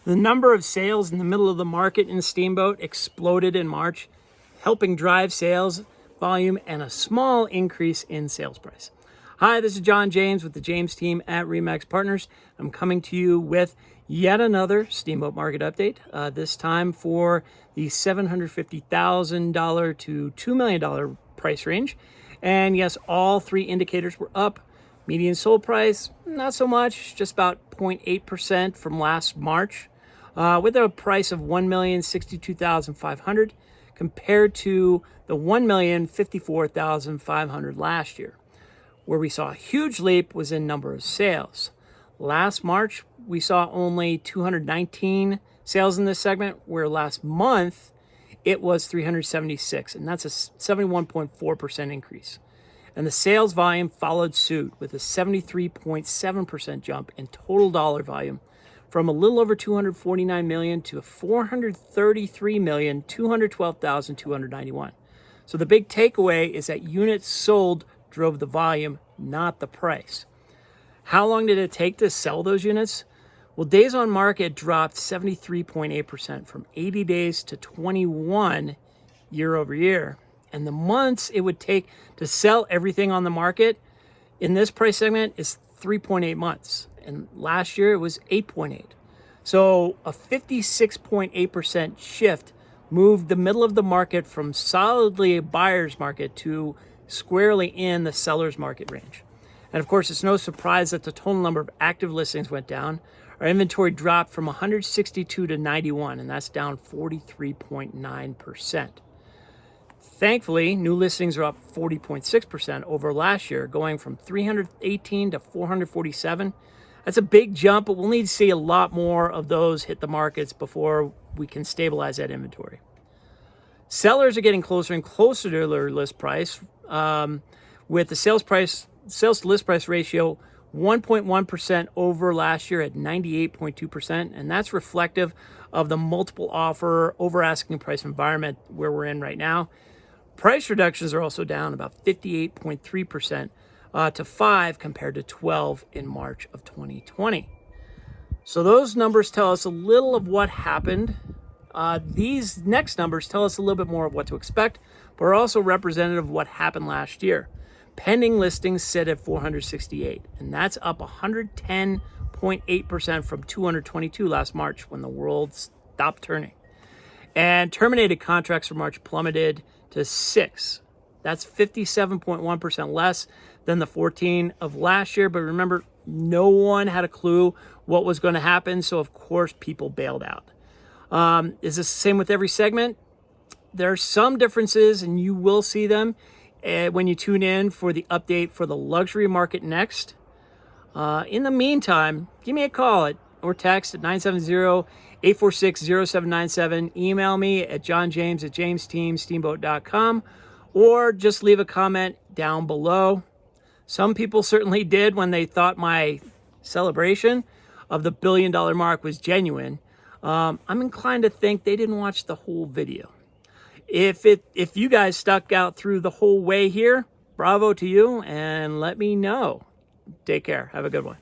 The number of sales in the middle of the market in Steamboat exploded in March, helping drive sales volume and a small increase in sales price. Hi, this is John James with the James team at RE/MAX Partners. I'm coming to you with yet another Steamboat market update, this time for the $750,000 to $2 million price range. And yes, all three indicators were up. Median sold price, not so much, just about 0.8% from last March, with a price of $1,062,500 compared to the $1,054,500 last year. Where we saw a huge leap was in number of sales. Last March, we saw only 219 sales in this segment, where last month it was 376, and that's a 71.4% increase. And the sales volume followed suit with a 73.7% jump in total dollar volume from a little over $249 million to $433,212,291. So the big takeaway is that units sold drove the volume, not the price. How long did it take to sell those units? Well, days on market dropped 73.8% from 80 days to 21 year over year. And the months it would take to sell everything on the market in this price segment is 3.8 months. And last year it was 8.8. So a 56.8% shift moved the middle of the market from solidly a buyer's market to squarely in the seller's market range. And of course, it's no surprise that the total number of active listings went down. Our inventory dropped from 162 to 91, and that's down 43.9%. Thankfully, new listings are up 40.6% over last year, going from 318 to 447. That's a big jump, but we'll need to see a lot more of those hit the markets before we can stabilize that inventory. Sellers are getting closer and closer to their list price, with the sales to list price ratio 1.1% over last year at 98.2%, and that's reflective of the multiple offer over asking price environment where we're in right now. Price reductions are also down about 58.3% to 5 compared to 12 in March of 2020. So those numbers tell us a little of what happened. These next numbers tell us a little bit more of what to expect, but are also representative of what happened last year. Pending listings sit at 468, and that's up 110.8% from 222 last March when the world stopped turning. And terminated contracts for March plummeted to 6. That's 57.1% less than the 14 of last year. But remember, no one had a clue what was going to happen, so of course people bailed out. Is this the same with every segment? There are some differences, and you will see them when you tune in for the update for the luxury market next. In the meantime, give me a call or text at 970-846-0797. Email me at johnjames@jamesteamsteamboat.com, or just leave a comment down below. Some people certainly did when they thought my celebration of the $1 billion mark was genuine. I'm inclined to think they didn't watch the whole video. If you guys stuck out through the whole way here, bravo to you, and let me know. Take care. Have a good one.